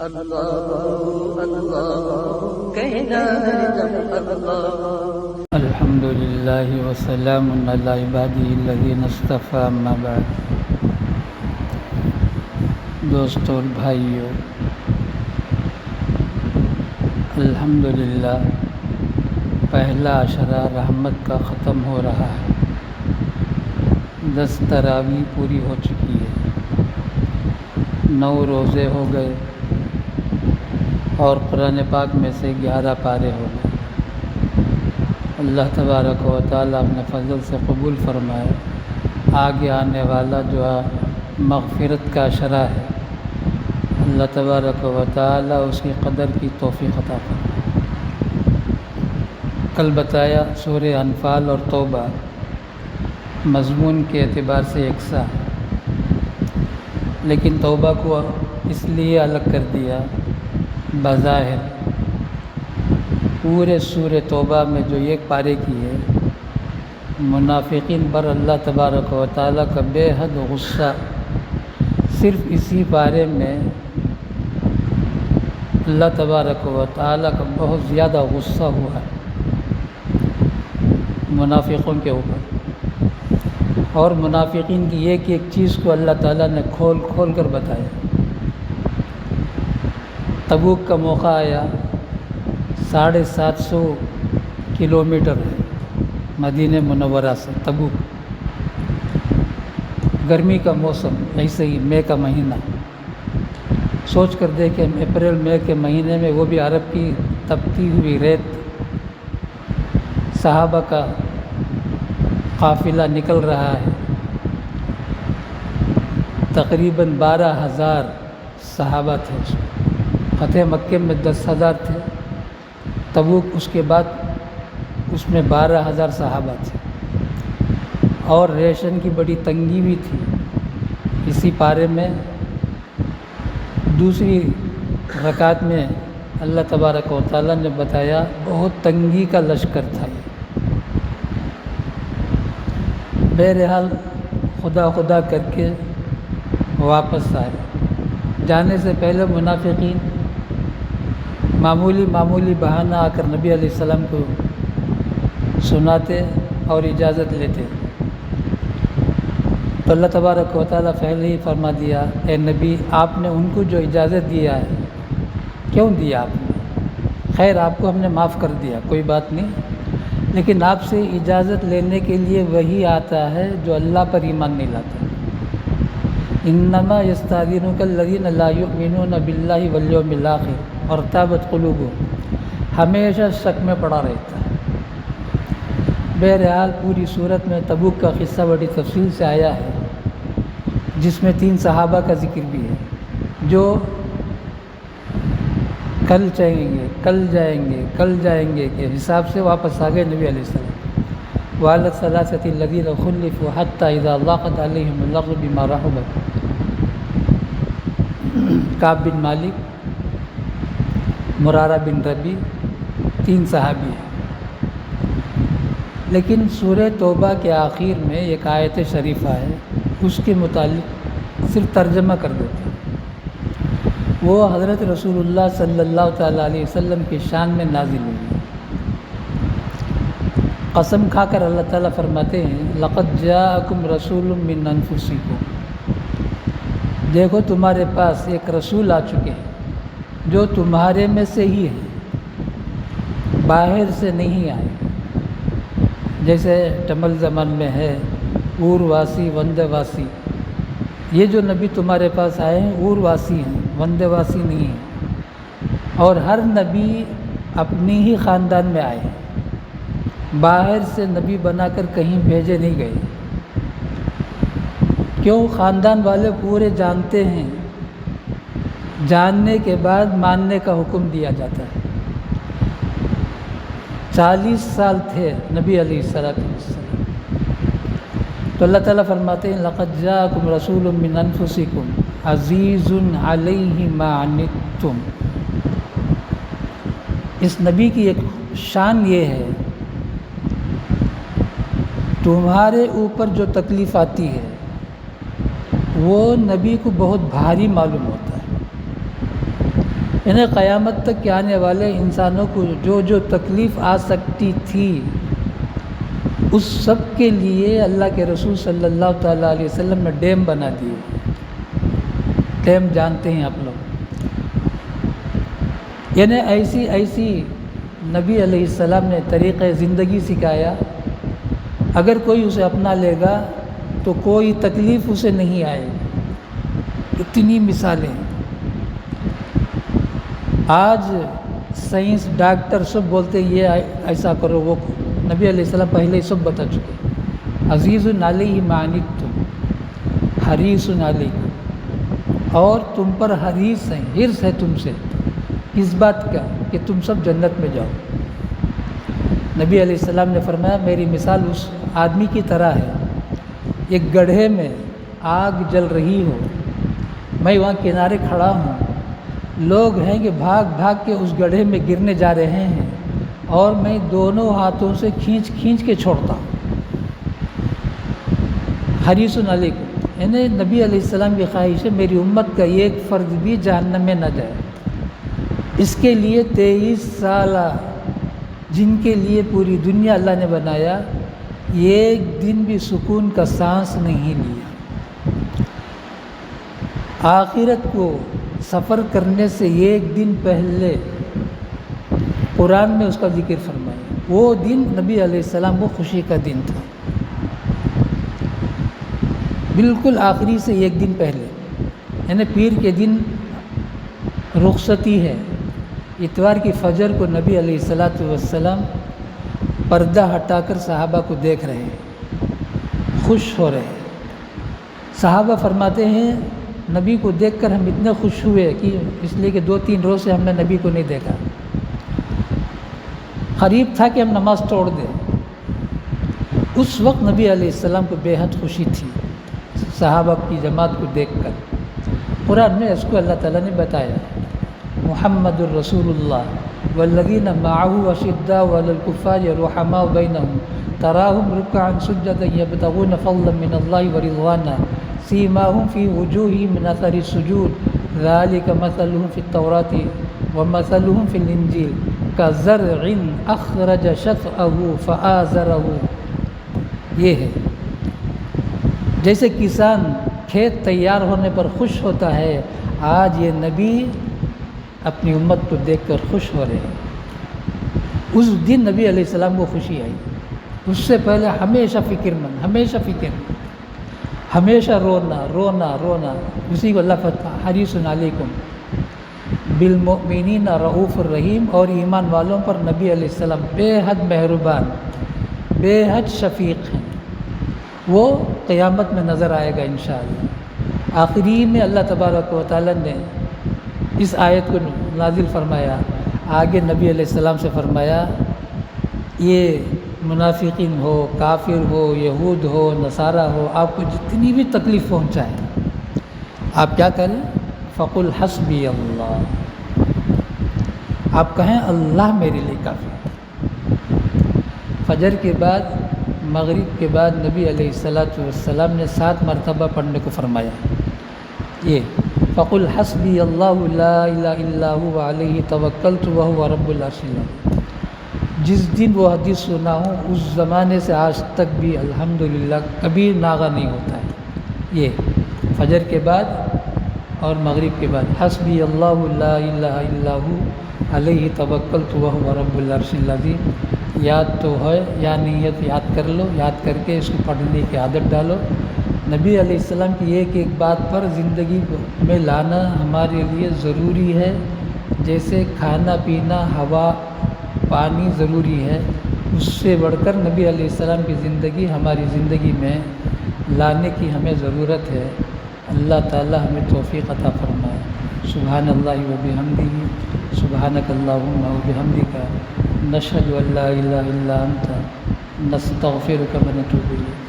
اللہ اللہ کہنا ہے جب اللہ۔ الحمد للہ وسلام علی عبادہ الذین اصطفیٰ، اما بعد۔ دوستو اور بھائیو، الحمدللہ پہلا عشرہ رحمت کا ختم ہو رہا ہے۔ 10 تراویح پوری ہو چکی ہے، 9 روزے ہو گئے اور قرآن پاک میں سے 11 پارے ہو گئے۔ اللہ تبارک و تعالیٰ اپنے فضل سے قبول فرمائے۔ آگے آنے والا جو مغفرت کا عشرہ ہے، اللہ تبارک و تعالیٰ اس کی قدر کی توفیق عطا فرمائے۔ کل بتایا سورہ انفال اور توبہ مضمون کے اعتبار سے یکساں ہے، لیکن توبہ کو اس لیے الگ کر دیا۔ بظاہر پورے سورہ توبہ میں جو ایک پارے کی ہے، منافقین پر اللہ تبارک و تعالیٰ کا بے حد غصہ صرف اسی پارے میں اللہ تبارک و تعالیٰ کا بہت زیادہ غصہ ہوا ہے منافقوں کے اوپر، اور منافقین کی ایک ایک چیز کو اللہ تعالیٰ نے کھول کھول کر بتایا۔ تبوک کا موقع آیا، 750 کلومیٹر ہے مدینہ منورہ سے تبوک۔ گرمی کا موسم، ایسے ہی مئی کا مہینہ، سوچ کر دیکھیں اپریل مئی کے مہینے میں وہ بھی عرب کی تپتی ہوئی ریت، صحابہ کا قافلہ نکل رہا ہے، تقریباً 12,000 صحابہ تھے۔ فتح مکہ میں 10,000 تھے، تبوک اس کے بعد اس میں 12,000 صحابہ تھے، اور ریشن کی بڑی تنگی بھی تھی۔ اسی پارے میں دوسری رکعت میں اللہ تبارک و تعالیٰ نے بتایا بہت تنگی کا لشکر تھا یہ۔ بہرحال خدا خدا کر کے واپس آئے۔ جانے سے پہلے منافقین معمولی بہانہ آ کر نبی علیہ السلام کو سناتے اور اجازت لیتے، تو اللہ تبارک و تعالیٰ پہلے ہی فرما دیا، اے نبی آپ نے ان کو جو اجازت دیا ہے، کیوں دیا آپ نے؟ خیر آپ کو ہم نے معاف کر دیا، کوئی بات نہیں، لیکن آپ سے اجازت لینے کے لیے وہی آتا ہے جو اللہ پر ایمان نہیں لاتا۔ انما یستاذنک الذین لا یؤمنون باللہ والیوم الآخر وارتابت قلوبہم، ہمیشہ شک میں پڑا رہتا ہے۔ بہرحال پوری صورت میں تبوک کا قصہ بڑی تفصیل سے آیا ہے، جس میں 3 صحابہ کا ذکر بھی ہے جو کل جائیں گے کے حساب سے واپس آ گئے نبی علیہ السلام۔ وعلی الثلاثة الذین خلفوا حتی اذا ضاقت علیہم الارض بما رحبت۔ کعب بن مالک، مرارہ بن ربیع، 3 صحابی ہیں۔ لیکن سورہ توبہ کے آخر میں ایک آیت شریفہ ہے، اس کے متعلق صرف ترجمہ کر دیتے ہیں۔ وہ حضرت رسول اللہ صلی اللہ تعالیٰ علیہ وسلم کی شان میں نازل ہوئی۔ قسم کھا کر اللہ تعالیٰ فرماتے ہیں، لقد جاءکم رسول من انفسکم، دیکھو تمہارے پاس ایک رسول آ چکے ہیں جو تمہارے میں سے ہی ہے، باہر سے نہیں آئے۔ جیسے تمل زمان میں ہے اور واسی وند واسی، یہ جو نبی تمہارے پاس آئے ہیں اور واسی ہیں، وند واسی نہیں ہیں۔ اور ہر نبی اپنی ہی خاندان میں آئے ہیں، باہر سے نبی بنا کر کہیں بھیجے نہیں گئے۔ کیوں؟ خاندان والے پورے جانتے ہیں، جاننے کے بعد ماننے کا حکم دیا جاتا ہے۔ 40 سال تھے نبی علیہ السلام، تو اللہ تعالیٰ فرماتے ہیں، لقد جاءکم رسول من انفسکم عزیز علیہ ما عنتم۔ اس نبی کی ایک شان یہ ہے، تمہارے اوپر جو تکلیف آتی ہے وہ نبی کو بہت بھاری معلوم ہوتا ہے۔ انہیں قیامت تک کے آنے والے انسانوں کو جو جو تکلیف آ سکتی تھی اس سب کے لیے اللہ کے رسول صلی اللہ تعالیٰ علیہ وسلم نے ڈیم بنا دیے. ڈیم جانتے ہیں آپ لوگ، یعنی ایسی نبی علیہ السلام نے طریقۂ زندگی سکھایا، اگر کوئی اسے اپنا لے گا تو کوئی تکلیف اسے نہیں آئے گی. اتنی مثالیں. آج سائنس ڈاکٹر سب بولتے یہ ایسا کرو وہ کرو، نبی علیہ السلام پہلے ہی سب بتا چکے. عزیز علیہ ما عنتم حریص علیکم، اور تم پر حریص ہیں، حرص ہے تم سے. کس بات کا؟ کہ تم سب جنت میں جاؤ. نبی علیہ السلام نے فرمایا میری مثال اس آدمی کی طرح ہے، ایک گڑھے میں آگ جل رہی ہو، میں وہاں کنارے کھڑا ہوں، لوگ ہیں کہ بھاگ بھاگ کے اس گڑھے میں گرنے جا رہے ہیں اور میں دونوں ہاتھوں سے کھینچ کھینچ کے چھوڑتا ہوں. حریص علیکم، یعنی نبی علیہ السلام کی خواہش ہے میری امت کا ایک فرد بھی جہنم میں نہ جائے. اس کے لیے 23 سالہ جن کے لیے پوری دنیا اللہ نے بنایا، ایک دن بھی سکون کا سانس نہیں لیا. آخرت کو سفر کرنے سے ایک دن پہلے قرآن میں اس کا ذکر فرمایا. وہ دن نبی علیہ السلام کو خوشی کا دن تھا، بالکل آخری سے ایک دن پہلے، یعنی پیر کے دن رخصتی ہے. اتوار کی فجر کو نبی علیہ السلام پردہ ہٹا کر صحابہ کو دیکھ رہے ہیں، خوش ہو رہے ہیں. صحابہ فرماتے ہیں نبی کو دیکھ کر ہم اتنے خوش ہوئے کہ اس لیے کہ 2-3 روز سے ہم نے نبی کو نہیں دیکھا، قریب تھا کہ ہم نماز توڑ دیں. اس وقت نبی علیہ السلام کو بے حد خوشی تھی صحابہ کی جماعت کو دیکھ کر. قرآن میں اس کو اللہ تعالیٰ نے بتایا، محمد الرسول اللہ والذین معه اشداء علی الکفار رحماء بینہم تراہم رکعا سجدا یبتغون فضلا من اللہ ورضوانا سیماہم فی وجوہہم من اثر السجود ذلک مثلہم فی التوراۃ ومثلہم فی الانجیل کزرع اخرج شطأہ فآزرہ. یہ ہے جیسے کسان کھیت تیار ہونے پر خوش ہوتا ہے، آج یہ نبی اپنی امت کو دیکھ کر خوش ہو رہے ہیں. اس دن نبی علیہ السلام کو خوشی آئی. اس سے پہلے ہمیشہ فکر مند، ہمیشہ رونا. اسی کو اللہ فتح حریص علیکم بالمؤمنین رؤوف الرحیم، اور ایمان والوں پر نبی علیہ السلام بے حد مہربان، بے حد شفیق ہیں. وہ قیامت میں نظر آئے گا انشاءاللہ. آخری میں اللہ تبارک و تعالیٰ نے اس آیت کو نازل فرمایا. آگے نبی علیہ السلام سے فرمایا یہ منافقین ہو، کافر ہو، یہود ہو، نصارہ ہو، آپ کو جتنی بھی تکلیف پہنچائے آپ کیا کریں؟ فقل حسبی اللہ، آپ کہیں اللہ میرے لیے کافی. فجر کے بعد، مغرب کے بعد نبی علیہ السلام نے 7 مرتبہ پڑھنے کو فرمایا. یہ فقل حسبی اللہ لا الہ الا هو علیہ توکلت وہو رب العرش العظیم. جس دن وہ حدیث سنا ہوں اس زمانے سے آج تک بھی الحمدللہ کبھی ناغہ نہیں ہوتا ہے. یہ فجر کے بعد اور مغرب کے بعد حسبی اللہ لا الہ الا هو علیہ توکلت وہو رب العرش العظیم. یاد تو ہے یا نیت یاد کر لو، یاد کر کے اس کو پڑھنے کی عادت ڈالو. نبی علیہ السلام کی ایک ایک بات پر زندگی میں لانا ہمارے لیے ضروری ہے. جیسے کھانا پینا، ہوا پانی ضروری ہے، اس سے بڑھ کر نبی علیہ السلام کی زندگی ہماری زندگی میں لانے کی ہمیں ضرورت ہے. اللہ تعالی ہمیں توفیق عطا فرمائے. سبحان اللہ و بحمدہ، سبحانک اللہم و بحمدک، نشہد ان لا الہ الا انت، نستغفرک و نتوب الیک.